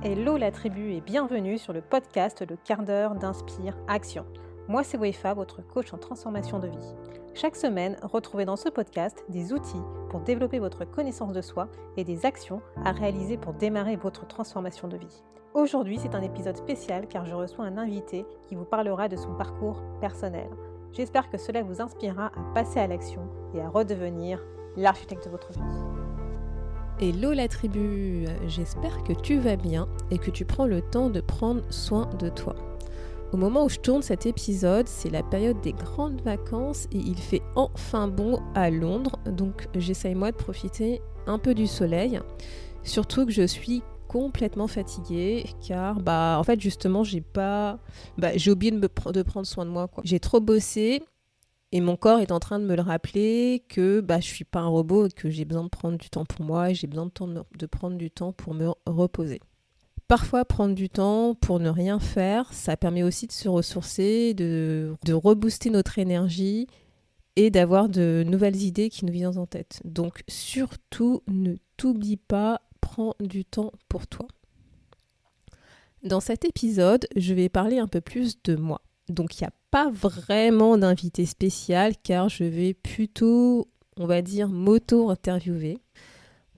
Hello la tribu et bienvenue sur le podcast Le quart d'heure d'Inspire Action. Moi c'est Wefa, votre coach en transformation de vie. Chaque semaine, retrouvez dans ce podcast des outils pour développer votre connaissance de soi et des actions à réaliser pour démarrer votre transformation de vie. Aujourd'hui, c'est un épisode spécial car je reçois un invité qui vous parlera de son parcours personnel. J'espère que cela vous inspirera à passer à l'action et à redevenir l'architecte de votre vie. Hello la tribu, j'espère que tu vas bien et que tu prends le temps de prendre soin de toi. Au moment où je tourne cet épisode, c'est la période des grandes vacances et il fait enfin bon à Londres, donc j'essaye moi de profiter un peu du soleil, surtout que je suis complètement fatiguée car en fait justement j'ai oublié de prendre soin de moi quoi. J'ai trop bossé. Et mon corps est en train de me le rappeler que je suis pas un robot et que j'ai besoin de prendre du temps pour moi et j'ai besoin de prendre du temps pour me reposer. Parfois, prendre du temps pour ne rien faire, ça permet aussi de se ressourcer, de rebooster notre énergie et d'avoir de nouvelles idées qui nous viennent en tête. Donc surtout, ne t'oublie pas, prends du temps pour toi. Dans cet épisode, je vais parler un peu plus de moi. Donc il n'y a pas vraiment d'invité spécial car je vais plutôt, on va dire, m'auto-interviewer.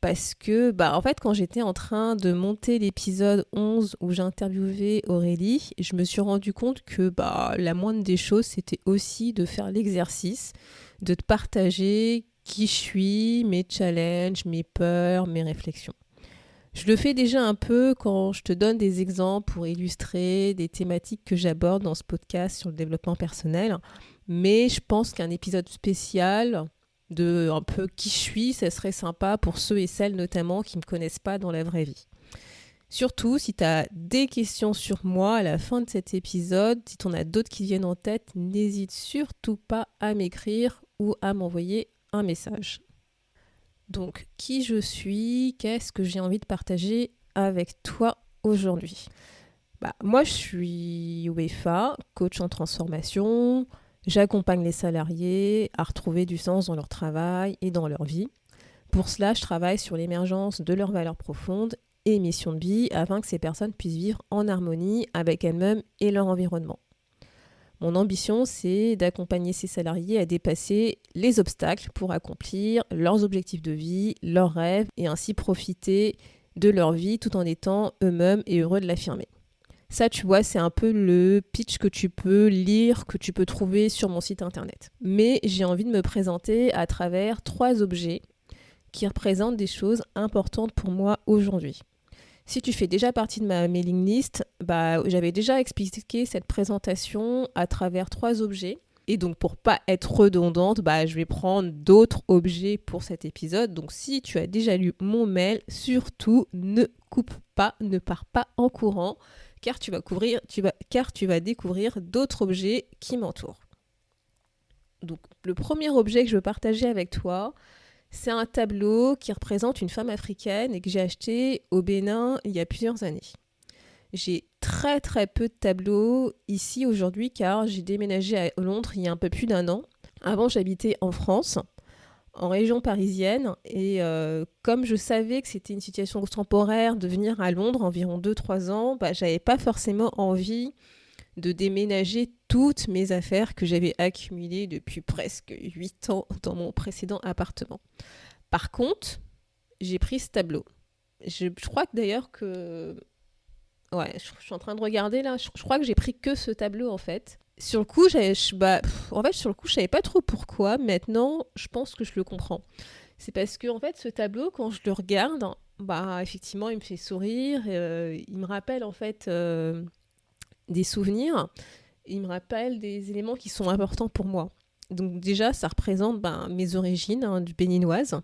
Parce que, en fait, quand j'étais en train de monter l'épisode 11 où j'interviewais Aurélie, je me suis rendu compte que la moindre des choses, c'était aussi de faire l'exercice, de te partager qui je suis, mes challenges, mes peurs, mes réflexions. Je le fais déjà un peu quand je te donne des exemples pour illustrer des thématiques que j'aborde dans ce podcast sur le développement personnel. Mais je pense qu'un épisode spécial de un peu qui je suis, ça serait sympa pour ceux et celles notamment qui ne me connaissent pas dans la vraie vie. Surtout, si tu as des questions sur moi à la fin de cet épisode, si tu en as d'autres qui viennent en tête, n'hésite surtout pas à m'écrire ou à m'envoyer un message. Donc, qui je suis, qu'est-ce que j'ai envie de partager avec toi aujourd'hui ? Moi, je suis Wefa, coach en transformation. J'accompagne les salariés à retrouver du sens dans leur travail et dans leur vie. Pour cela, je travaille sur l'émergence de leurs valeurs profondes et mission de vie afin que ces personnes puissent vivre en harmonie avec elles-mêmes et leur environnement. Mon ambition, c'est d'accompagner ces salariés à dépasser les obstacles pour accomplir leurs objectifs de vie, leurs rêves et ainsi profiter de leur vie tout en étant eux-mêmes et heureux de l'affirmer. Ça, tu vois, c'est un peu le pitch que tu peux lire, que tu peux trouver sur mon site internet. Mais j'ai envie de me présenter à travers 3 objets qui représentent des choses importantes pour moi aujourd'hui. Si tu fais déjà partie de ma mailing list, j'avais déjà expliqué cette présentation à travers 3 objets. Et donc, pour pas être redondante, je vais prendre d'autres objets pour cet épisode. Donc, si tu as déjà lu mon mail, surtout ne coupe pas, ne pars pas en courant, car tu vas découvrir d'autres objets qui m'entourent. Donc, le premier objet que je veux partager avec toi, c'est un tableau qui représente une femme africaine et que j'ai acheté au Bénin il y a plusieurs années. J'ai très très peu de tableaux ici aujourd'hui car j'ai déménagé à Londres il y a un peu plus d'1 an. Avant, j'habitais en France, en région parisienne, et comme je savais que c'était une situation temporaire de venir à Londres, environ 2-3 ans, j'avais pas forcément envie de déménager toutes mes affaires que j'avais accumulées depuis presque 8 ans dans mon précédent appartement. Par contre, j'ai pris ce tableau. Je crois que d'ailleurs que... Ouais, je suis en train de regarder là. Je crois que j'ai pris que ce tableau en fait. Sur le coup, je savais pas trop pourquoi. Maintenant, je pense que je le comprends. C'est parce que en fait, ce tableau, quand je le regarde, effectivement, il me fait sourire. Il me rappelle en fait des souvenirs. Il me rappelle des éléments qui sont importants pour moi. Donc déjà, ça représente mes origines du béninoise.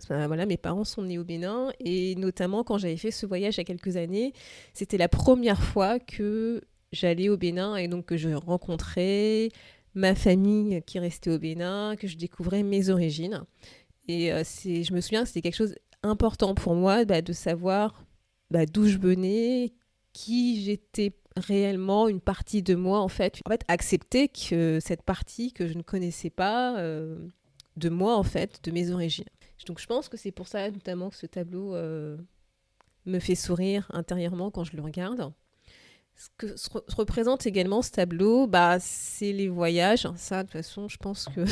Mes parents sont nés au Bénin et notamment quand j'avais fait ce voyage il y a quelques années, c'était la première fois que j'allais au Bénin et donc que je rencontrais ma famille qui restait au Bénin, que je découvrais mes origines. Et je me souviens que c'était quelque chose d'important pour moi de savoir d'où je venais, qui j'étais réellement, une partie de moi en fait accepter que cette partie que je ne connaissais pas de moi en fait, de mes origines. Donc je pense que c'est pour ça notamment que ce tableau me fait sourire intérieurement quand je le regarde. Ce que se représente également ce tableau, c'est les voyages. Ça, de toute façon, je pense que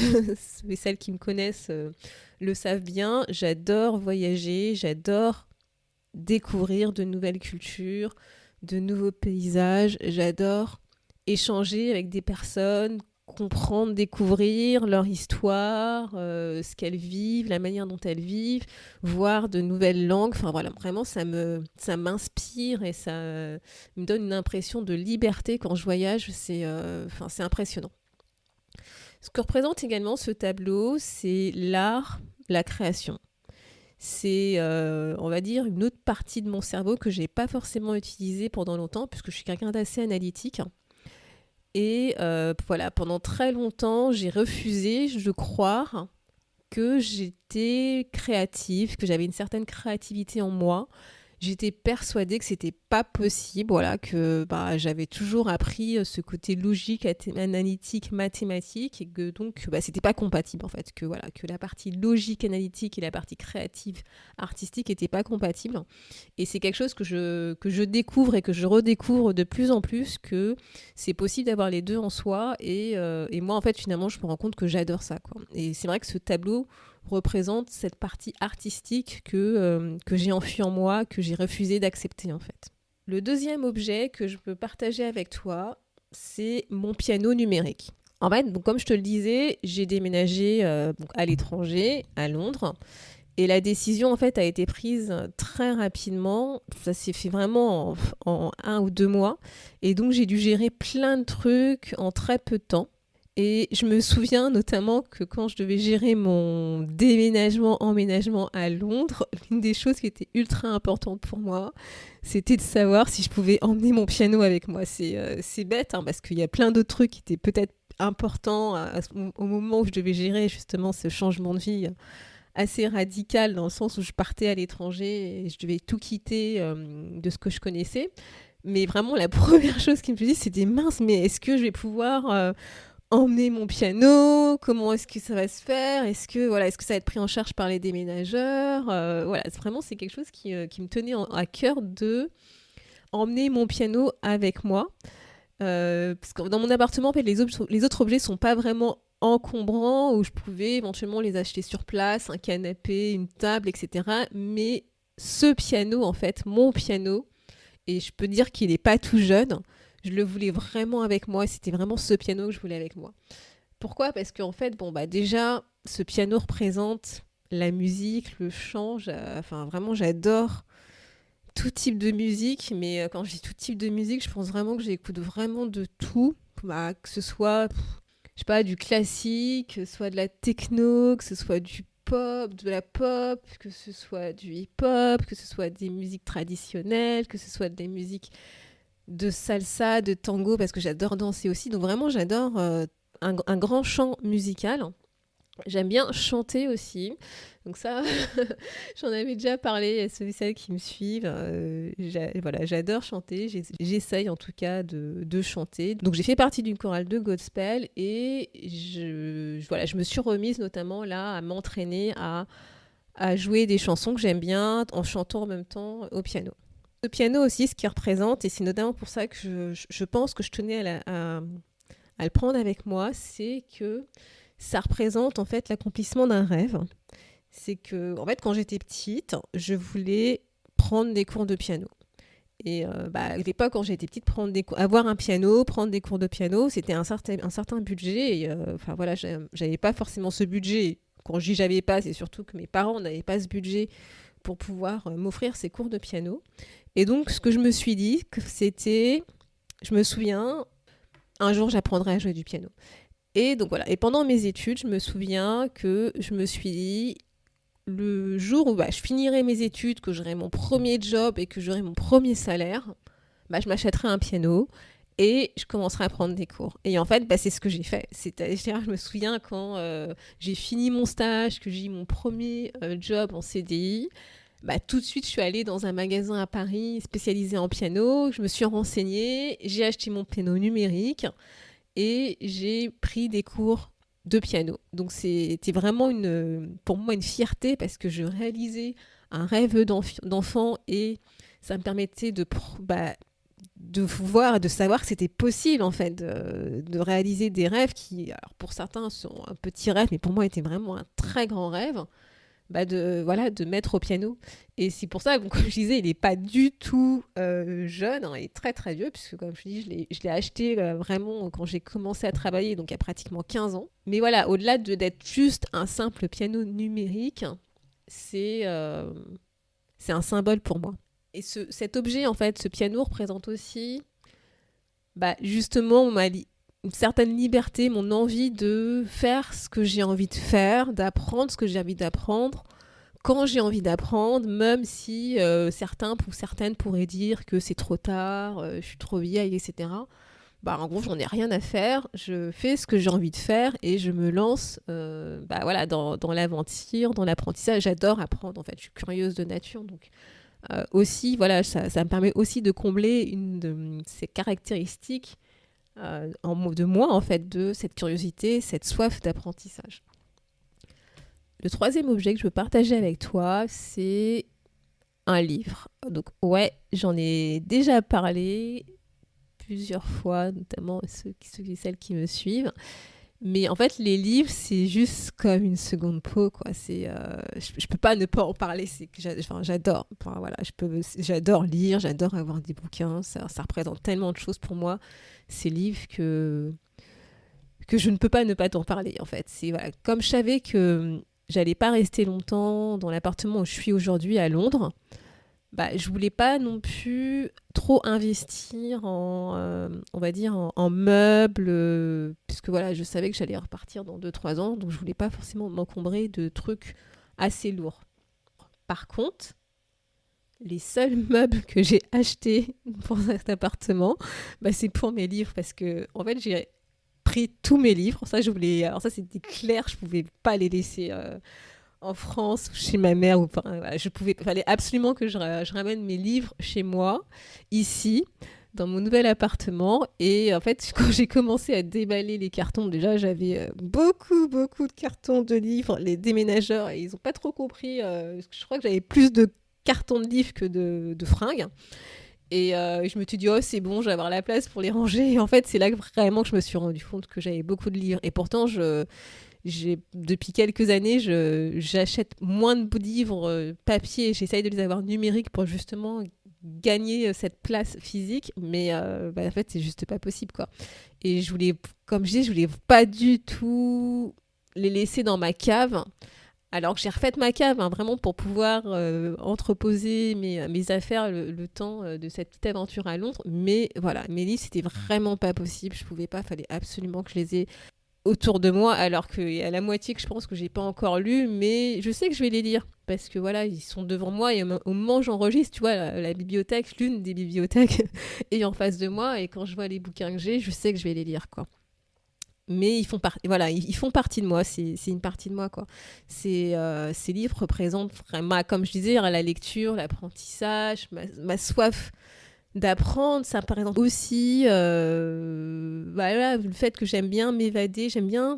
celles qui me connaissent le savent bien. J'adore voyager, j'adore découvrir de nouvelles cultures, de nouveaux paysages. J'adore échanger avec des personnes, comprendre, découvrir leur histoire, ce qu'elles vivent, la manière dont elles vivent, voir de nouvelles langues. Enfin voilà, vraiment, ça m'inspire et ça me donne une impression de liberté quand je voyage. C'est impressionnant. Ce que représente également ce tableau, c'est l'art, la création. C'est, on va dire, une autre partie de mon cerveau que je n'ai pas forcément utilisée pendant longtemps, puisque je suis quelqu'un d'assez analytique. Et pendant très longtemps, j'ai refusé de croire que j'étais créative, que j'avais une certaine créativité en moi. J'étais persuadée que c'était pas possible, que j'avais toujours appris ce côté logique, analytique, mathématique, et que donc c'était pas compatible en fait, que la partie logique, analytique et la partie créative, artistique n'étaient pas compatibles. Et c'est quelque chose que je découvre et que je redécouvre de plus en plus, que c'est possible d'avoir les deux en soi. Et moi en fait finalement je me rends compte que j'adore ça, quoi. Et c'est vrai que ce tableau représente cette partie artistique que j'ai enfui en moi, que j'ai refusé d'accepter en fait. Le deuxième objet que je peux partager avec toi, c'est mon piano numérique. En fait, donc, comme je te le disais, j'ai déménagé à l'étranger, à Londres, et la décision en fait a été prise très rapidement. Ça s'est fait vraiment en 1 ou 2 mois, et donc j'ai dû gérer plein de trucs en très peu de temps. Et je me souviens notamment que quand je devais gérer mon emménagement à Londres, l'une des choses qui était ultra importante pour moi, c'était de savoir si je pouvais emmener mon piano avec moi. C'est bête, parce qu'il y a plein d'autres trucs qui étaient peut-être importants au moment où je devais gérer justement ce changement de vie assez radical, dans le sens où je partais à l'étranger et je devais tout quitter de ce que je connaissais. Mais vraiment, la première chose qui me faisait, c'était mince, mais est-ce que je vais pouvoir emmener mon piano, comment est-ce que ça va se faire, est-ce que ça va être pris en charge par les déménageurs, c'est quelque chose qui me tenait à cœur de emmener mon piano avec moi, parce que dans mon appartement en fait, les autres objets sont pas vraiment encombrants, où je pouvais éventuellement les acheter sur place, un canapé, une table, etc. Mais ce piano en fait, mon piano, et je peux dire qu'il n'est pas tout jeune, je le voulais vraiment avec moi, c'était vraiment ce piano que je voulais avec moi. Pourquoi ? Parce qu'en fait, déjà, ce piano représente la musique, le chant, vraiment j'adore tout type de musique, mais quand je dis tout type de musique, je pense vraiment que j'écoute vraiment de tout, que ce soit, je sais pas, du classique, que ce soit de la techno, que ce soit du pop, de la pop, que ce soit du hip-hop, que ce soit des musiques traditionnelles, que ce soit des musiques de salsa, de tango, parce que j'adore danser aussi. Donc vraiment, j'adore un grand champ musical. J'aime bien chanter aussi. Donc ça, j'en avais déjà parlé à ceux et celles qui me suivent. J'adore chanter. J'essaye en tout cas de chanter. Donc j'ai fait partie d'une chorale de gospel et je me suis remise notamment là à m'entraîner à jouer des chansons que j'aime bien en chantant en même temps au piano. Le piano aussi, ce qu'il représente, et c'est notamment pour ça que je pense que je tenais à le prendre avec moi, c'est que ça représente en fait l'accomplissement d'un rêve. C'est que, en fait, quand j'étais petite, je voulais prendre des cours de piano. Et à l'époque, quand j'étais petite, avoir un piano, prendre des cours de piano, c'était un certain budget. Et j'avais pas forcément ce budget. Quand je dis j'avais pas, c'est surtout que mes parents n'avaient pas ce budget pour pouvoir m'offrir ces cours de piano. Et donc, ce que je me suis dit, je me souviens, un jour, j'apprendrai à jouer du piano. Et donc voilà. Et pendant mes études, je me souviens que je me suis dit, le jour où je finirai mes études, que j'aurai mon premier job et que j'aurai mon premier salaire, je m'achèterai un piano et je commencerai à prendre des cours. Et en fait, c'est ce que j'ai fait. C'est-à-dire, je me souviens quand j'ai fini mon stage, que j'ai eu mon premier job en CDI, tout de suite, je suis allée dans un magasin à Paris spécialisé en piano. Je me suis renseignée, j'ai acheté mon piano numérique et j'ai pris des cours de piano. Donc, c'était vraiment pour moi une fierté parce que je réalisais un rêve d'enfant et Ça me permettait de voir, de savoir que c'était possible en fait, de réaliser des rêves qui, alors pour certains sont un petit rêve, mais pour moi étaient vraiment un très grand rêve, de mettre au piano. Et c'est pour ça, comme je disais, il n'est pas du tout jeune, hein, il est très très vieux, puisque comme je dis, je l'ai acheté vraiment quand j'ai commencé à travailler, donc il y a pratiquement 15 ans. Mais voilà, au-delà d'être juste un simple piano numérique, c'est un symbole pour moi. Et cet objet, en fait, ce piano représente aussi justement une certaine liberté, mon envie de faire ce que j'ai envie de faire, d'apprendre ce que j'ai envie d'apprendre, quand j'ai envie d'apprendre, même si certains ou certaines pourraient dire que c'est trop tard, je suis trop vieille, etc. En gros, j'en ai rien à faire, je fais ce que j'ai envie de faire et je me lance dans l'aventure, dans l'apprentissage. J'adore apprendre, en fait, je suis curieuse de nature, donc aussi, voilà, ça me permet aussi de combler une de ces caractéristiques de moi, en fait, de cette curiosité, cette soif d'apprentissage. Le troisième objet que je veux partager avec toi, c'est un livre. Donc, ouais, j'en ai déjà parlé plusieurs fois, notamment ceux et celles qui me suivent. Mais en fait, les livres, c'est juste comme une seconde peau, quoi. Je peux pas ne pas en parler. J'adore. J'adore lire, j'adore avoir des bouquins. Ça représente tellement de choses pour moi, ces livres, que je ne peux pas ne pas t'en parler, en fait. Comme je savais que j'allais pas rester longtemps dans l'appartement où je suis aujourd'hui à Londres, je voulais pas non plus trop investir on va dire, en meubles, puisque voilà, je savais que j'allais repartir dans 2-3 ans, donc je voulais pas forcément m'encombrer de trucs assez lourds. Par contre, les seuls meubles que j'ai achetés pour cet appartement, c'est pour mes livres, parce que en fait, j'ai pris tous mes livres. Alors ça, c'était clair, je pouvais pas les laisser en France ou chez ma mère. Fallait absolument que je ramène mes livres chez moi, ici, dans mon nouvel appartement. Et en fait, quand j'ai commencé à déballer les cartons, déjà, j'avais beaucoup de cartons de livres. Les déménageurs, ils n'ont pas trop compris. Je crois que j'avais plus de cartons de livres que de fringues. Et je me suis dit, oh, c'est bon, je vais avoir la place pour les ranger. Et en fait, c'est là que vraiment que je me suis rendu compte que j'avais beaucoup de livres. Et pourtant, depuis quelques années, j'achète moins de livres papier. J'essaye de les avoir numériques pour justement gagner cette place physique. Mais en fait, c'est juste pas possible, quoi. Et comme je dis, je voulais pas du tout les laisser dans ma cave. Alors que j'ai refait ma cave, vraiment pour pouvoir entreposer mes affaires le temps de cette petite aventure à Londres. Mais voilà, mes livres, c'était vraiment pas possible. Je pouvais pas, fallait absolument que je les ai autour de moi, alors qu'il y a la moitié que je pense que j'ai pas encore lu, mais je sais que je vais les lire. Parce que voilà, ils sont devant moi et au moment où j'enregistre, tu vois, la bibliothèque, l'une des bibliothèques est en face de moi. Et quand je vois les bouquins que j'ai, je sais que je vais les lire, quoi. Mais ils font partie de moi, c'est une partie de moi, quoi. Ces livres représentent vraiment, comme je disais, la lecture, l'apprentissage, ma soif d'apprendre. Ça représente aussi le fait que j'aime bien m'évader, j'aime bien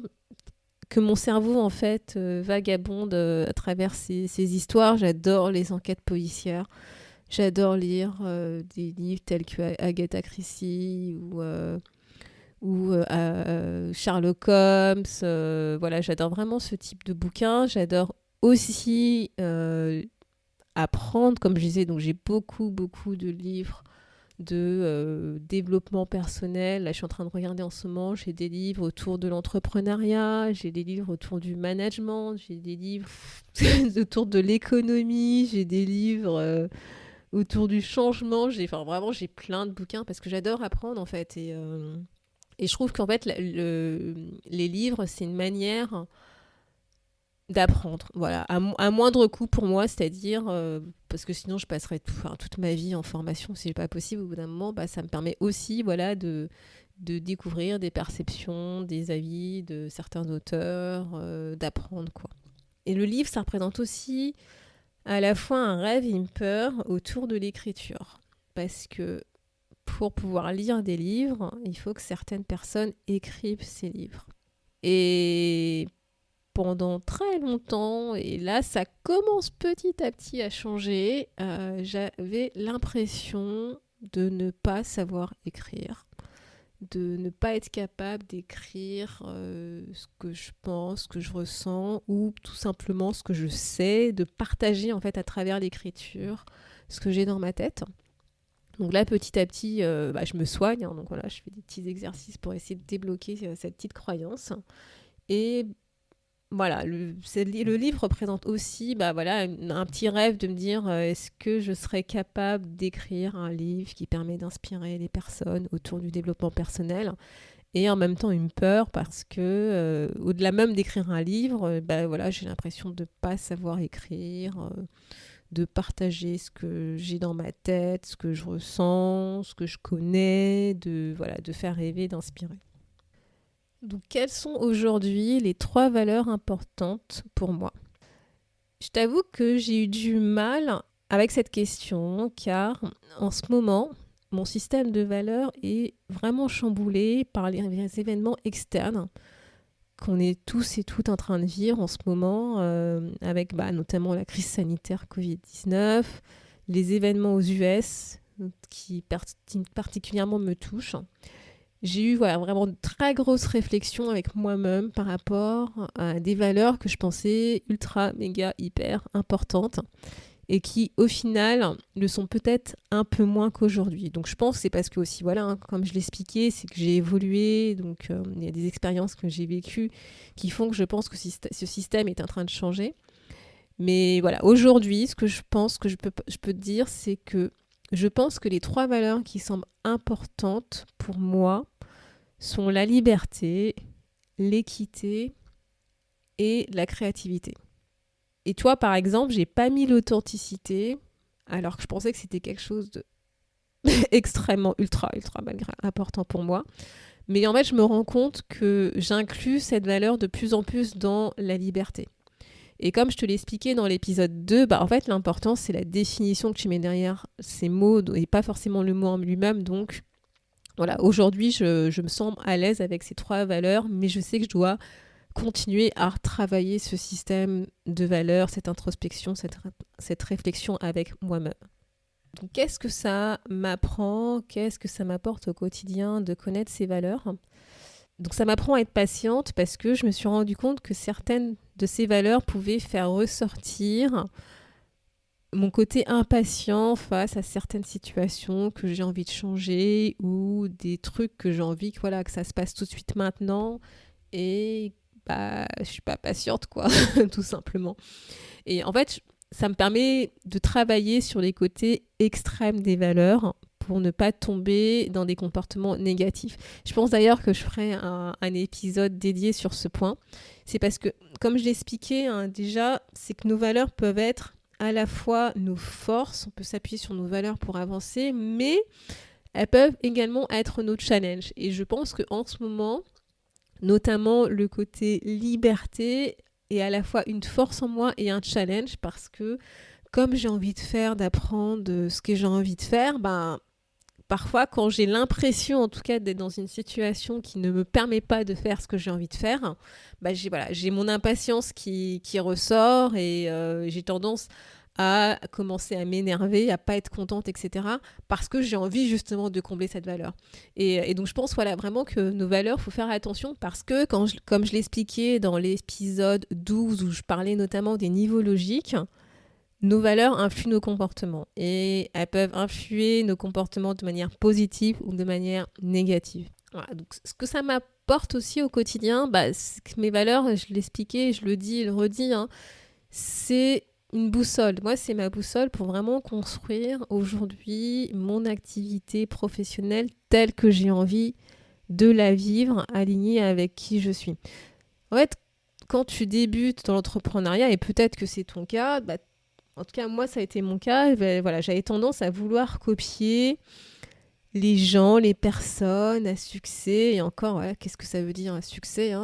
que mon cerveau, en fait, vagabonde à travers ces histoires. J'adore les enquêtes policières, j'adore lire des livres tels que Agatha Christie ou Sherlock Holmes. J'adore vraiment ce type de bouquin. J'adore aussi apprendre, comme je disais, donc j'ai beaucoup de livres de développement personnel. Là, je suis en train de regarder en ce moment, j'ai des livres autour de l'entrepreneuriat, j'ai des livres autour du management, j'ai des livres autour de l'économie, j'ai des livres autour du changement. J'ai plein de bouquins parce que j'adore apprendre, en fait. Et je trouve qu'en fait, les livres, c'est une manière d'apprendre, voilà, à moindre coût pour moi, c'est-à-dire, parce que sinon je passerais toute ma vie en formation, si c'est pas possible, au bout d'un moment, ça me permet aussi, voilà, de découvrir des perceptions, des avis de certains auteurs, d'apprendre, quoi. Et le livre, ça représente aussi à la fois un rêve et une peur autour de l'écriture, parce que pour pouvoir lire des livres, il faut que certaines personnes écrivent ces livres. Et pendant très longtemps, et là ça commence petit à petit à changer, j'avais l'impression de ne pas savoir écrire, de ne pas être capable d'écrire ce que je pense, ce que je ressens, ou tout simplement ce que je sais, de partager en fait à travers l'écriture ce que j'ai dans ma tête. Donc là, petit à petit, je me soigne, hein, donc voilà, je fais des petits exercices pour essayer de débloquer cette petite croyance. Et voilà, le livre représente aussi un petit rêve de me dire est-ce que je serais capable d'écrire un livre qui permet d'inspirer les personnes autour du développement personnel, et en même temps une peur parce que au-delà même d'écrire un livre, j'ai l'impression de ne pas savoir écrire, de partager ce que j'ai dans ma tête, ce que je ressens, ce que je connais, de faire rêver, d'inspirer. Donc, quelles sont aujourd'hui les 3 valeurs importantes pour moi ? Je t'avoue que j'ai eu du mal avec cette question, car en ce moment, mon système de valeurs est vraiment chamboulé par les événements externes qu'on est tous et toutes en train de vivre en ce moment, avec notamment la crise sanitaire Covid-19, les événements aux US qui particulièrement me touchent. J'ai eu vraiment de très grosses réflexions avec moi-même par rapport à des valeurs que je pensais ultra, méga, hyper importantes et qui, au final, le sont peut-être un peu moins qu'aujourd'hui. Donc je pense que c'est parce que aussi, comme je l'expliquais, c'est que j'ai évolué, donc il y a des expériences que j'ai vécues qui font que je pense que ce système est en train de changer. Mais voilà, aujourd'hui, ce que je pense que je peux te dire, c'est que je pense que les 3 valeurs qui semblent importantes pour moi sont la liberté, l'équité et la créativité. Et toi, par exemple, j'ai pas mis l'authenticité, alors que je pensais que c'était quelque chose de extrêmement ultra malgré important pour moi. Mais en fait, je me rends compte que j'inclus cette valeur de plus en plus dans la liberté. Et comme je te l'ai expliqué dans l'épisode 2, en fait, l'important, c'est la définition que tu mets derrière ces mots et pas forcément le mot en lui-même. Donc, voilà, aujourd'hui, je me sens à l'aise avec ces 3 valeurs, mais je sais que je dois continuer à travailler ce système de valeurs, cette introspection, cette réflexion avec moi-même. Donc, qu'est-ce que ça m'apprend ? Qu'est-ce que ça m'apporte au quotidien de connaître ces valeurs ? Donc ça m'apprend à être patiente parce que je me suis rendu compte que certaines de ces valeurs pouvaient faire ressortir mon côté impatient face à certaines situations que j'ai envie de changer ou des trucs que j'ai envie que ça se passe tout de suite maintenant, et je suis pas patiente tout simplement. Et en fait, ça me permet de travailler sur les côtés extrêmes des valeurs pour ne pas tomber dans des comportements négatifs. Je pense d'ailleurs que je ferai un épisode dédié sur ce point. C'est parce que, comme je l'expliquais déjà, c'est que nos valeurs peuvent être à la fois nos forces, on peut s'appuyer sur nos valeurs pour avancer, mais elles peuvent également être nos challenges. Et je pense qu'en ce moment, notamment le côté liberté est à la fois une force en moi et un challenge, parce que comme j'ai envie de faire, d'apprendre ce que j'ai envie de faire, parfois quand j'ai l'impression en tout cas d'être dans une situation qui ne me permet pas de faire ce que j'ai envie de faire, j'ai mon impatience qui ressort, et j'ai tendance à commencer à m'énerver, à pas être contente, etc. parce que j'ai envie justement de combler cette valeur. Et donc je pense vraiment que nos valeurs, il faut faire attention, parce que comme je l'expliquais dans l'épisode 12 où je parlais notamment des niveaux logiques, nos valeurs influent nos comportements, et elles peuvent influer nos comportements de manière positive ou de manière négative. Voilà, donc ce que ça m'apporte aussi au quotidien, c'est que mes valeurs, je l'expliquais, je le dis et le redis, c'est une boussole. Moi, c'est ma boussole pour vraiment construire aujourd'hui mon activité professionnelle telle que j'ai envie de la vivre, alignée avec qui je suis. En fait, quand tu débutes dans l'entrepreneuriat, et peut-être que c'est ton cas, en tout cas, moi, ça a été mon cas. J'avais tendance à vouloir copier les gens, les personnes à succès. Et encore, qu'est-ce que ça veut dire un succès,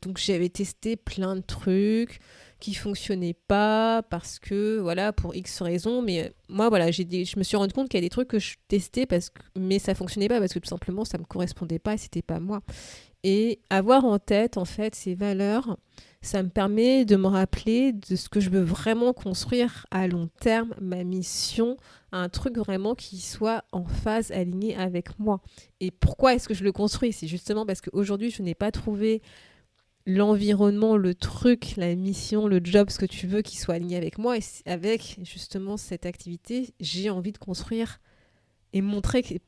Donc, j'avais testé plein de trucs qui fonctionnaient pas parce que, voilà, pour X raisons. Mais moi, voilà, je me suis rendu compte qu'il y a des trucs que je testais, mais ça fonctionnait pas parce que tout simplement, ça me correspondait pas et c'était pas moi. Et avoir en tête, en fait, ces valeurs, ça me permet de me rappeler de ce que je veux vraiment construire à long terme, ma mission, un truc vraiment qui soit en phase, aligné avec moi. Et pourquoi est-ce que je le construis ? C'est justement parce qu'aujourd'hui, je n'ai pas trouvé l'environnement, le truc, la mission, le job, ce que tu veux, qui soit aligné avec moi. Et avec justement cette activité, j'ai envie de construire et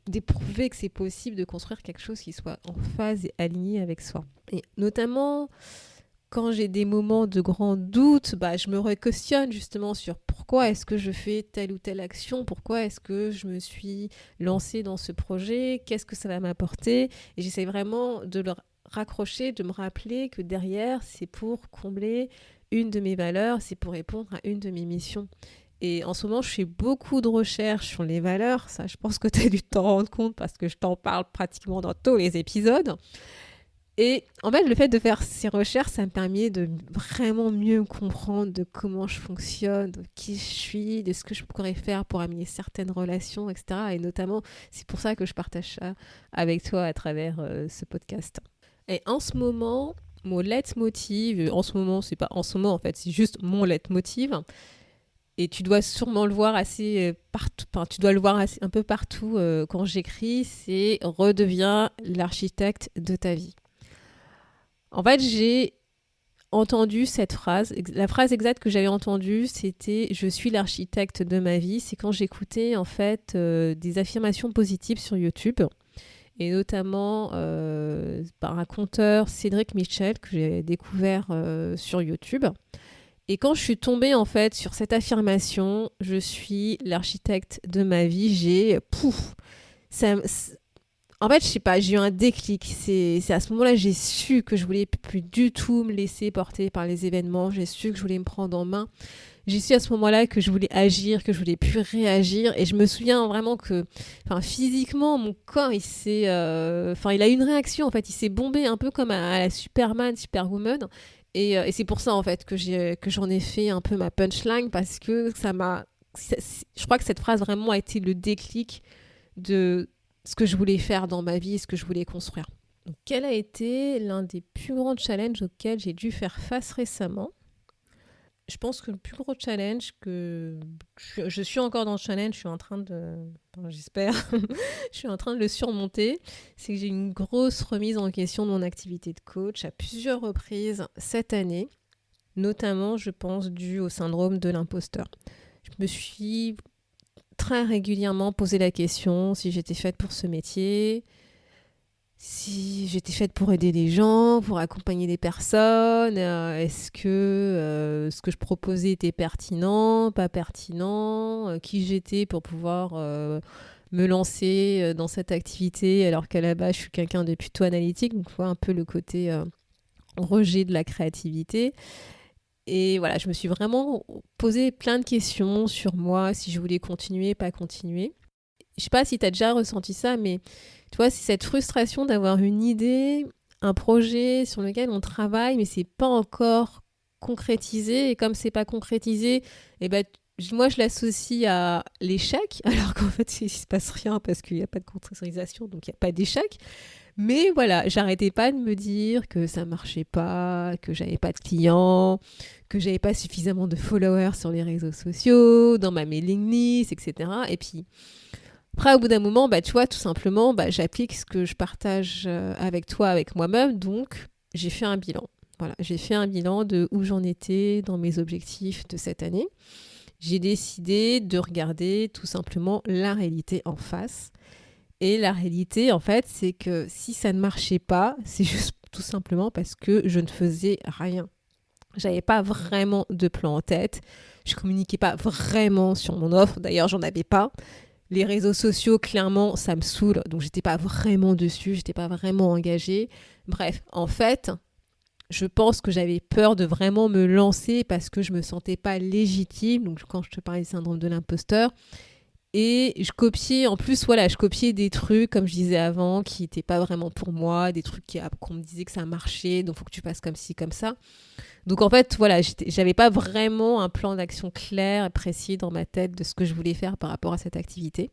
d'éprouver que c'est possible de construire quelque chose qui soit en phase et aligné avec soi. Et notamment, quand j'ai des moments de grand doute, je me questionne justement sur pourquoi est-ce que je fais telle ou telle action, pourquoi est-ce que je me suis lancée dans ce projet, qu'est-ce que ça va m'apporter. Et j'essaie vraiment de le raccrocher, de me rappeler que derrière, c'est pour combler une de mes valeurs, c'est pour répondre à une de mes missions. Et en ce moment, je fais beaucoup de recherches sur les valeurs. Ça, je pense que tu as dû t'en rendre compte parce que je t'en parle pratiquement dans tous les épisodes. Et en fait, le fait de faire ces recherches, ça me permet de vraiment mieux me comprendre de comment je fonctionne, de qui je suis, de ce que je pourrais faire pour amener certaines relations, etc. Et notamment, c'est pour ça que je partage ça avec toi à travers ce podcast. Et en ce moment, mon leitmotiv, en ce moment, c'est pas en ce moment en fait, c'est juste mon leitmotiv. Et tu dois sûrement le voir assez partout, tu dois le voir un peu partout quand j'écris, c'est « Redeviens l'architecte de ta vie ». En fait, j'ai entendu cette phrase. La phrase exacte que j'avais entendue, c'était « Je suis l'architecte de ma vie ». C'est quand j'écoutais en fait des affirmations positives sur YouTube, et notamment par un conteur, Cédric Mitchell, que j'ai découvert sur YouTube. Et quand je suis tombée en fait sur cette affirmation, je suis l'architecte de ma vie, en fait, je sais pas, j'ai eu un déclic. C'est à ce moment-là, j'ai su que je voulais plus du tout me laisser porter par les événements. J'ai su que je voulais me prendre en main. J'ai su à ce moment-là que je voulais agir, que je voulais plus réagir. Et je me souviens vraiment que, physiquement, mon corps, il a eu une réaction. En fait, il s'est bombé un peu comme à la Superman, Superwoman. Et c'est pour ça, en fait, que j'en ai fait un peu ma punchline, parce que je crois que cette phrase vraiment a été le déclic de ce que je voulais faire dans ma vie, ce que je voulais construire. Donc, quel a été l'un des plus grands challenges auxquels j'ai dû faire face récemment ? Je pense que le plus gros challenge je suis encore dans le challenge, je suis en train j'espère, je suis en train de le surmonter, c'est que j'ai une grosse remise en question de mon activité de coach à plusieurs reprises cette année, notamment, je pense, dû au syndrome de l'imposteur. Je me suis très régulièrement posé la question si j'étais faite pour ce métier, si j'étais faite pour aider les gens, pour accompagner des personnes, est-ce que ce que je proposais était pertinent, pas pertinent, qui j'étais pour pouvoir me lancer dans cette activité, alors qu'à la base, je suis quelqu'un de plutôt analytique, donc un peu le côté rejet de la créativité. Et voilà, je me suis vraiment posé plein de questions sur moi, si je voulais continuer, pas continuer. Je sais pas si tu as déjà ressenti ça, mais tu vois, c'est cette frustration d'avoir une idée, un projet sur lequel on travaille, mais c'est pas encore concrétisé. Et comme c'est pas concrétisé, moi, je l'associe à l'échec, alors qu'en fait, il se passe rien parce qu'il n'y a pas de concrétisation, donc il n'y a pas d'échec. Mais voilà, j'arrêtais pas de me dire que ça marchait pas, que j'avais pas de clients, que j'avais pas suffisamment de followers sur les réseaux sociaux, dans ma mailing list, etc. Et puis, après, au bout d'un moment, tu vois, tout simplement, j'applique ce que je partage avec toi, avec moi-même. Donc, j'ai fait un bilan. Voilà, j'ai fait un bilan de où j'en étais dans mes objectifs de cette année. J'ai décidé de regarder tout simplement la réalité en face. Et la réalité, en fait, c'est que si ça ne marchait pas, c'est juste tout simplement parce que je ne faisais rien. J'avais pas vraiment de plan en tête. Je communiquais pas vraiment sur mon offre. D'ailleurs, j'en avais pas. Les réseaux sociaux, clairement, ça me saoule. Donc, j'étais pas vraiment dessus. J'étais pas vraiment engagée. Bref, en fait, je pense que j'avais peur de vraiment me lancer parce que je me sentais pas légitime. Donc, quand je te parlais du syndrome de l'imposteur, Et je copiais, en plus, voilà, je copiais des trucs, comme je disais avant, qui n'étaient pas vraiment pour moi, des trucs qu'on me disait que ça marchait, donc il faut que tu fasses comme ci, comme ça. Donc en fait, voilà, j'avais pas vraiment un plan d'action clair et précis dans ma tête de ce que je voulais faire par rapport à cette activité.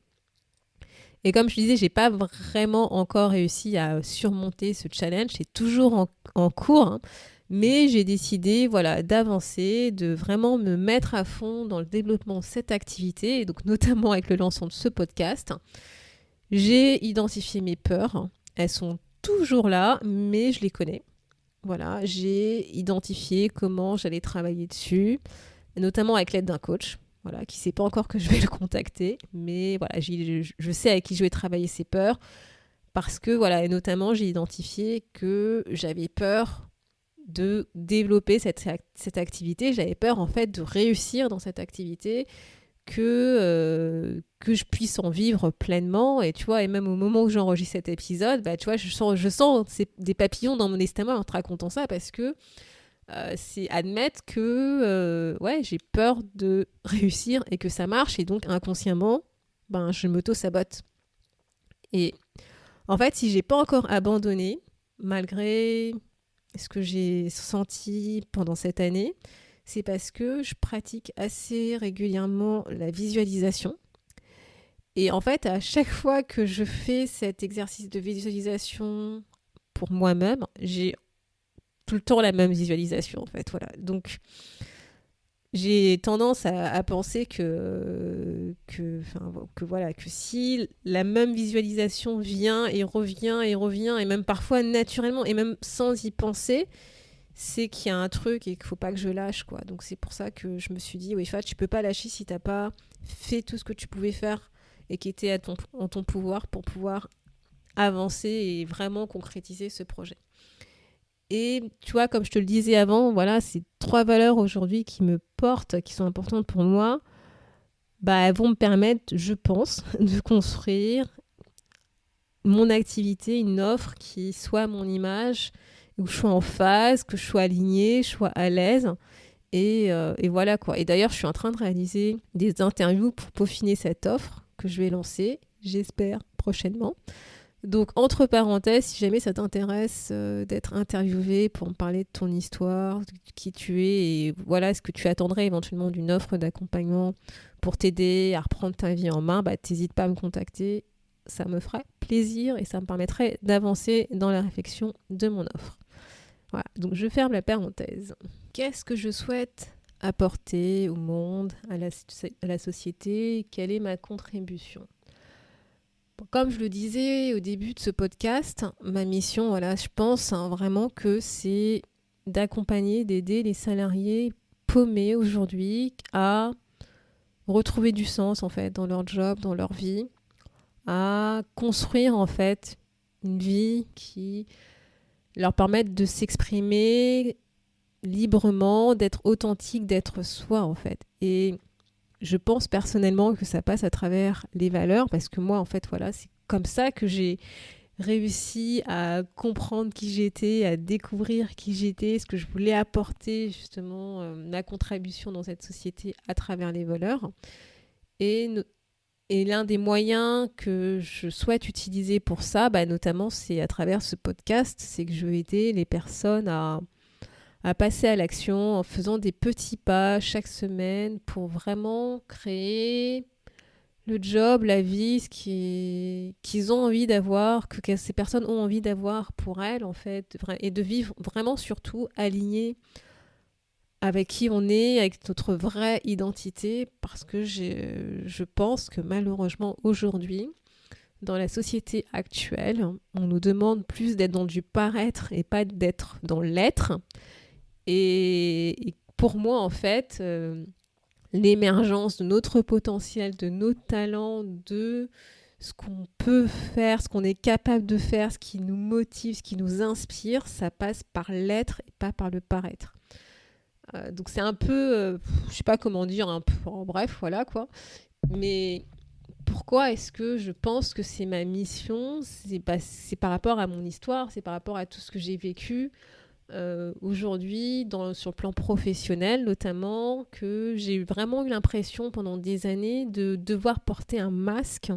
Et comme je disais, j'ai pas vraiment encore réussi à surmonter ce challenge. C'est toujours en cours, hein. Mais j'ai décidé, voilà, d'avancer, de vraiment me mettre à fond dans le développement de cette activité, et donc notamment avec le lancement de ce podcast. J'ai identifié mes peurs. Elles sont toujours là, mais je les connais. Voilà, j'ai identifié comment j'allais travailler dessus, notamment avec l'aide d'un coach. Voilà, qui ne sait pas encore que je vais le contacter, mais voilà, je sais avec qui je vais travailler ces peurs, parce que voilà, et notamment j'ai identifié que j'avais peur de développer cette activité, j'avais peur en fait de réussir dans cette activité, que je puisse en vivre pleinement. Et tu vois, et même au moment où j'enregistre cet épisode, bah, tu vois, je sens des papillons dans mon estomac en te racontant ça, parce que c'est admettre que ouais, j'ai peur de réussir et que ça marche, et donc inconsciemment, ben, je m'auto-sabote. Et en fait, si j'ai pas encore abandonné, malgré ce que j'ai senti pendant cette année, c'est parce que je pratique assez régulièrement la visualisation. Et en fait, à chaque fois que je fais cet exercice de visualisation pour moi-même, j'ai tout le temps la même visualisation, en fait. Voilà. Donc, j'ai tendance à penser voilà, que si la même visualisation vient et revient, et même parfois naturellement, et même sans y penser, c'est qu'il y a un truc et qu'il ne faut pas que je lâche, quoi. Donc c'est pour ça que je me suis dit, oui, tu ne peux pas lâcher si tu n'as pas fait tout ce que tu pouvais faire et qui était en ton pouvoir pour pouvoir avancer et vraiment concrétiser ce projet. Et tu vois, comme je te le disais avant, voilà, ces 3 valeurs aujourd'hui qui me portent, qui sont importantes pour moi, bah, elles vont me permettre, je pense, de construire mon activité, une offre qui soit à mon image, où je sois en phase, que je sois alignée, je sois à l'aise. Et voilà quoi. Et d'ailleurs, je suis en train de réaliser des interviews pour peaufiner cette offre que je vais lancer, j'espère, prochainement. Donc, entre parenthèses, si jamais ça t'intéresse d'être interviewé pour me parler de ton histoire, de qui tu es, et voilà ce que tu attendrais éventuellement d'une offre d'accompagnement pour t'aider à reprendre ta vie en main, bah, t'hésites pas à me contacter. Ça me ferait plaisir et ça me permettrait d'avancer dans la réflexion de mon offre. Voilà, donc je ferme la parenthèse. Qu'est-ce que je souhaite apporter au monde, à la société? Quelle est ma contribution? Comme je le disais au début de ce podcast, ma mission, voilà, je pense vraiment que c'est d'accompagner, d'aider les salariés paumés aujourd'hui à retrouver du sens en fait dans leur job, dans leur vie, à construire en fait une vie qui leur permette de s'exprimer librement, d'être authentique, d'être soi en fait. Et je pense personnellement que ça passe à travers les valeurs, parce que moi en fait voilà, c'est comme ça que j'ai réussi à comprendre qui j'étais, à découvrir qui j'étais, ce que je voulais apporter justement, ma contribution dans cette société à travers les valeurs. Et l'un des moyens que je souhaite utiliser pour ça, bah, notamment c'est à travers ce podcast, c'est que je veux aider les personnes à passer à l'action en faisant des petits pas chaque semaine pour vraiment créer le job, la vie, qu'ils ont envie d'avoir, que ces personnes ont envie d'avoir pour elles, en fait, et de vivre vraiment surtout alignés avec qui on est, avec notre vraie identité, parce que je pense que malheureusement aujourd'hui, dans la société actuelle, on nous demande plus d'être dans du paraître et pas d'être dans l'être. Et pour moi, en fait, l'émergence de notre potentiel, de nos talents, de ce qu'on peut faire, ce qu'on est capable de faire, ce qui nous motive, ce qui nous inspire, ça passe par l'être et pas par le paraître. Donc c'est un peu, je sais pas comment dire, un peu, bref, voilà quoi. Mais pourquoi est-ce que je pense que c'est ma mission ? C'est par rapport à mon histoire, c'est par rapport à tout ce que j'ai vécu, aujourd'hui, sur le plan professionnel notamment, que j'ai vraiment eu l'impression pendant des années de devoir porter un masque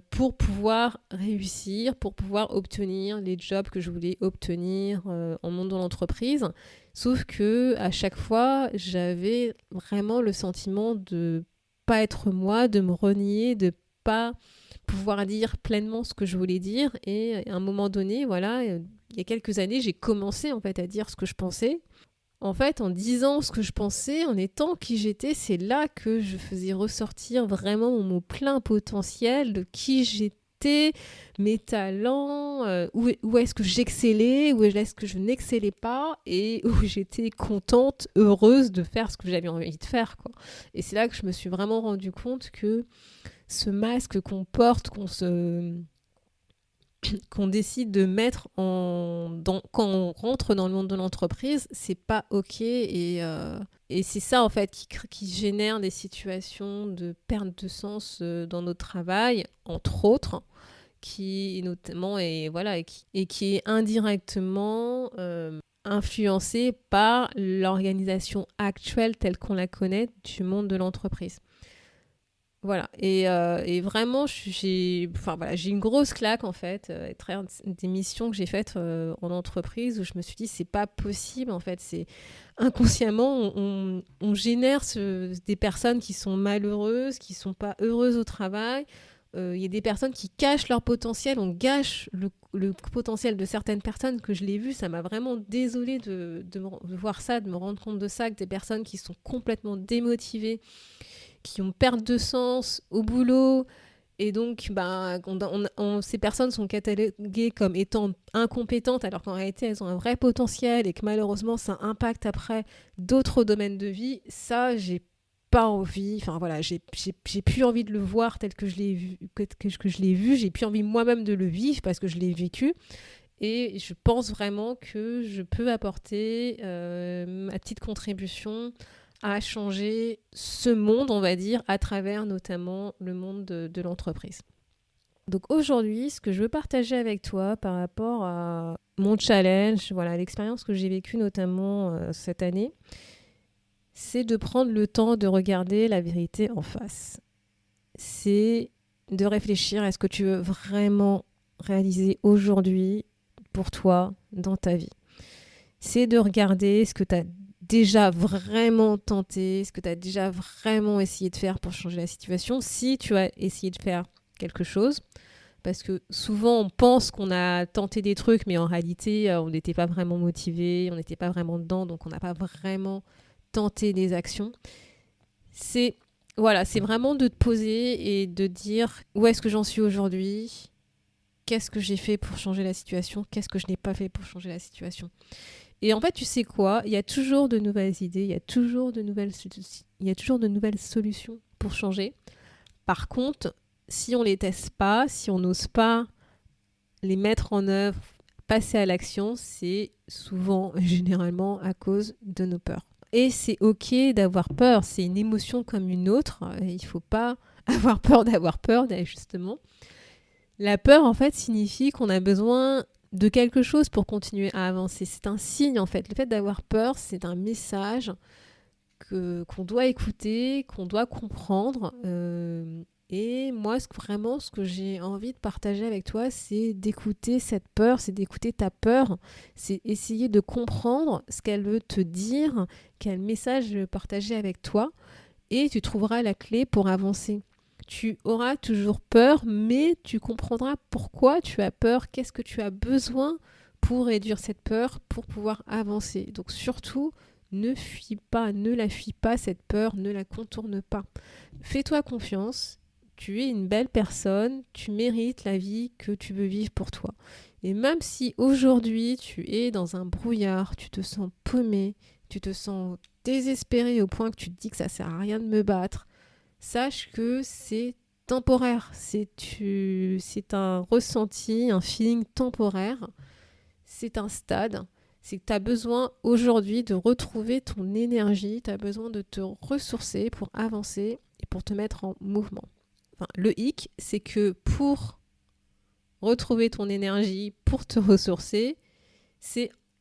pour pouvoir réussir, pour pouvoir obtenir les jobs que je voulais obtenir en monde de l'entreprise. Sauf que à chaque fois, j'avais vraiment le sentiment de pas être moi, de me renier, de pas pouvoir dire pleinement ce que je voulais dire. Et à un moment donné, voilà, il y a quelques années, j'ai commencé en fait à dire ce que je pensais. En fait, en disant ce que je pensais, en étant qui j'étais, c'est là que je faisais ressortir vraiment mon plein potentiel de qui j'étais, mes talents, où est-ce que j'excellais, où est-ce que je n'excellais pas, et où j'étais contente, heureuse de faire ce que j'avais envie de faire, quoi. Et c'est là que je me suis vraiment rendu compte que ce masque qu'on porte, qu'on décide de mettre quand on rentre dans le monde de l'entreprise, c'est pas ok et c'est ça en fait qui génère des situations de perte de sens dans notre travail, entre autres, qui notamment et qui est indirectement influencé par l'organisation actuelle telle qu'on la connaît du monde de l'entreprise. Voilà, et vraiment, j'ai une grosse claque en fait, à travers des missions que j'ai faites en entreprise où je me suis dit, c'est pas possible en fait, c'est inconsciemment, on génère des personnes qui sont malheureuses, qui sont pas heureuses au travail. Il y a des personnes qui cachent leur potentiel, on gâche le potentiel de certaines personnes que je l'ai vu, ça m'a vraiment désolée de voir ça, de me rendre compte de ça, que des personnes qui sont complètement démotivées, qui ont perte de sens au boulot, et donc ces personnes sont cataloguées comme étant incompétentes alors qu'en réalité elles ont un vrai potentiel et que malheureusement ça impacte après d'autres domaines de vie. Ça, j'ai pas envie, enfin voilà, j'ai plus envie de le voir tel que je l'ai vu, que je l'ai vu, j'ai plus envie moi-même de le vivre parce que je l'ai vécu. Et je pense vraiment que je peux apporter ma petite contribution à changer ce monde, on va dire, à travers notamment le monde de l'entreprise. Donc aujourd'hui, ce que je veux partager avec toi par rapport à mon challenge, voilà, l'expérience que j'ai vécue notamment cette année, c'est de prendre le temps de regarder la vérité en face. C'est de réfléchir à ce que tu veux vraiment réaliser aujourd'hui pour toi dans ta vie. C'est de regarder ce que tu as déjà vraiment tenté, ce que tu as déjà vraiment essayé de faire pour changer la situation, si tu as essayé de faire quelque chose. Parce que souvent, on pense qu'on a tenté des trucs, mais en réalité, on n'était pas vraiment motivé, on n'était pas vraiment dedans, donc on n'a pas vraiment tenté des actions. C'est vraiment de te poser et de dire où est-ce que j'en suis aujourd'hui, qu'est-ce que j'ai fait pour changer la situation, qu'est-ce que je n'ai pas fait pour changer la situation. Et en fait, tu sais quoi, il y a toujours de nouvelles idées, il y a toujours de nouvelles solutions pour changer. Par contre, si on ne les teste pas, si on n'ose pas les mettre en œuvre, passer à l'action, c'est souvent, généralement, à cause de nos peurs. Et c'est ok d'avoir peur, c'est une émotion comme une autre. Il ne faut pas avoir peur d'avoir peur, justement. La peur, en fait, signifie qu'on a besoin de quelque chose pour continuer à avancer. C'est un signe, en fait. Le fait d'avoir peur, c'est un message qu'on doit écouter, qu'on doit comprendre. Et moi, ce que j'ai envie de partager avec toi, c'est d'écouter cette peur, c'est d'écouter ta peur, c'est essayer de comprendre ce qu'elle veut te dire, quel message elle veut partager avec toi, et tu trouveras la clé pour avancer. Tu auras toujours peur, mais tu comprendras pourquoi tu as peur, qu'est-ce que tu as besoin pour réduire cette peur, pour pouvoir avancer. Donc surtout, ne la fuis pas cette peur, ne la contourne pas. Fais-toi confiance, tu es une belle personne, tu mérites la vie que tu veux vivre pour toi. Et même si aujourd'hui tu es dans un brouillard, tu te sens paumé, tu te sens désespéré au point que tu te dis que ça sert à rien de me battre, sache que c'est temporaire, c'est un ressenti, un feeling temporaire, c'est un stade, c'est que tu as besoin aujourd'hui de retrouver ton énergie, tu as besoin de te ressourcer pour avancer et pour te mettre en mouvement. Enfin, le hic, c'est que pour retrouver ton énergie, pour te ressourcer,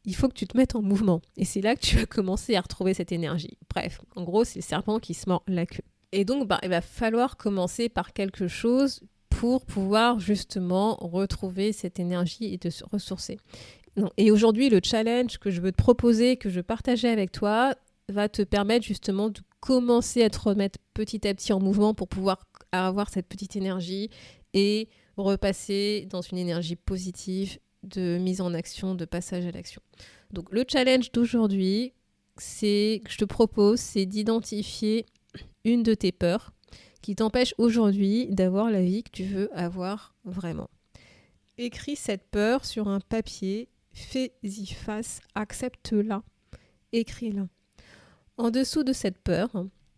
il faut que tu te mettes en mouvement. Et c'est là que tu vas commencer à retrouver cette énergie. Bref, en gros, c'est le serpent qui se mord la queue. Et donc, il va falloir commencer par quelque chose pour pouvoir justement retrouver cette énergie et te ressourcer. Et aujourd'hui, le challenge que je veux te proposer, que je veux partager avec toi, va te permettre justement de commencer à te remettre petit à petit en mouvement pour pouvoir avoir cette petite énergie et repasser dans une énergie positive de mise en action, de passage à l'action. Donc le challenge d'aujourd'hui, que je te propose, c'est d'identifier une de tes peurs qui t'empêche aujourd'hui d'avoir la vie que tu veux avoir vraiment. Écris cette peur sur un papier, fais-y face, accepte-la, écris-la. En dessous de cette peur,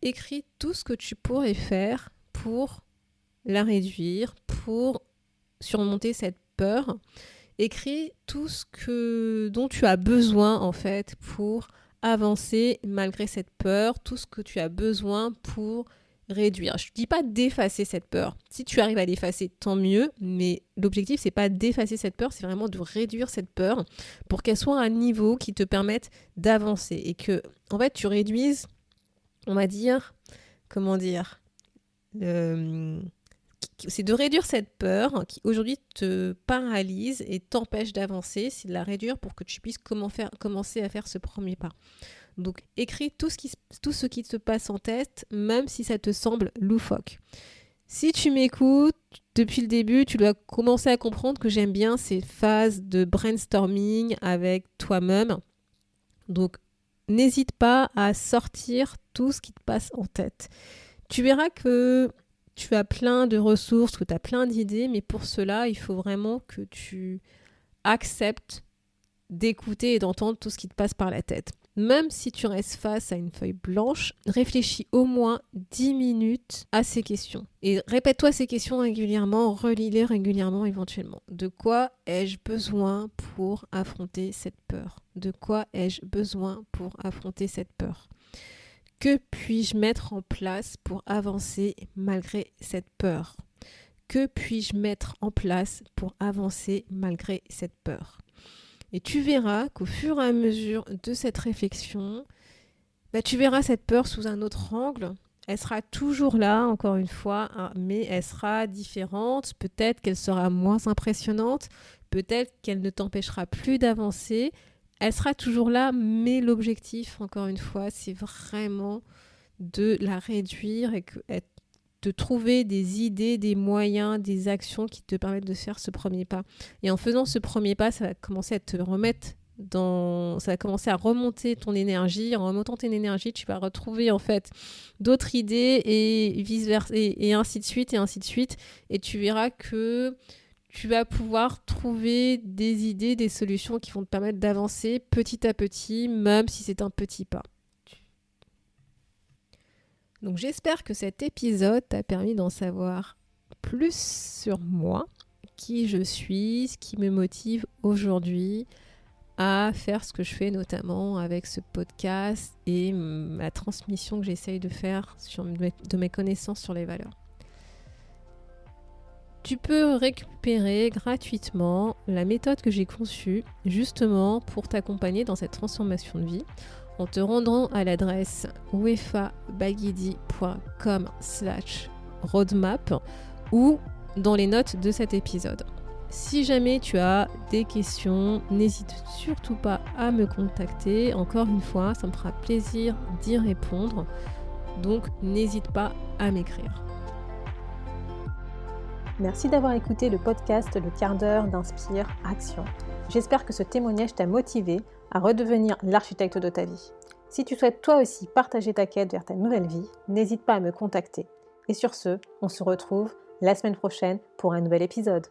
écris tout ce que tu pourrais faire pour la réduire, pour surmonter cette peur. Écris tout ce dont tu as besoin en fait pour avancer malgré cette peur, tout ce que tu as besoin pour réduire. Je ne dis pas d'effacer cette peur. Si tu arrives à l'effacer, tant mieux, mais l'objectif, c'est pas d'effacer cette peur, c'est vraiment de réduire cette peur pour qu'elle soit à un niveau qui te permette d'avancer et que, en fait, tu réduises, on va dire, c'est de réduire cette peur qui aujourd'hui te paralyse et t'empêche d'avancer, c'est de la réduire pour que tu puisses commencer à faire ce premier pas. Donc écris tout ce qui te passe en tête, même si ça te semble loufoque. Si tu m'écoutes depuis le début, tu dois commencer à comprendre que j'aime bien ces phases de brainstorming avec toi-même. Donc n'hésite pas à sortir tout ce qui te passe en tête. Tu verras que tu as plein de ressources, que tu as plein d'idées, mais pour cela, il faut vraiment que tu acceptes d'écouter et d'entendre tout ce qui te passe par la tête. Même si tu restes face à une feuille blanche, réfléchis au moins 10 minutes à ces questions. Et répète-toi ces questions régulièrement, relis-les régulièrement éventuellement. De quoi ai-je besoin pour affronter cette peur ? De quoi ai-je besoin pour affronter cette peur ? Que puis-je mettre en place pour avancer malgré cette peur ? Que puis-je mettre en place pour avancer malgré cette peur ? Et tu verras qu'au fur et à mesure de cette réflexion, tu verras cette peur sous un autre angle. Elle sera toujours là, encore une fois, mais elle sera différente. Peut-être qu'elle sera moins impressionnante. Peut-être qu'elle ne t'empêchera plus d'avancer. Elle sera toujours là, mais l'objectif, encore une fois, c'est vraiment de la réduire et de trouver des idées, des moyens, des actions qui te permettent de faire ce premier pas. Et en faisant ce premier pas, ça va commencer à te remettre ça va commencer à remonter ton énergie. En remontant ton énergie, tu vas retrouver en fait d'autres idées et vice-versa, et ainsi de suite, et ainsi de suite. Et tu verras que tu vas pouvoir trouver des idées, des solutions qui vont te permettre d'avancer petit à petit, même si c'est un petit pas. Donc j'espère que cet épisode t'a permis d'en savoir plus sur moi, qui je suis, ce qui me motive aujourd'hui à faire ce que je fais, notamment avec ce podcast et la transmission que j'essaye de faire de mes connaissances sur les valeurs. Tu peux récupérer gratuitement la méthode que j'ai conçue justement pour t'accompagner dans cette transformation de vie en te rendant à l'adresse wefabaguidi.com/roadmap ou dans les notes de cet épisode. Si jamais tu as des questions, n'hésite surtout pas à me contacter. Encore une fois, ça me fera plaisir d'y répondre. Donc, n'hésite pas à m'écrire. Merci d'avoir écouté le podcast Le quart d'heure d'Inspire Action. J'espère que ce témoignage t'a motivé à redevenir l'architecte de ta vie. Si tu souhaites toi aussi partager ta quête vers ta nouvelle vie, n'hésite pas à me contacter. Et sur ce, on se retrouve la semaine prochaine pour un nouvel épisode.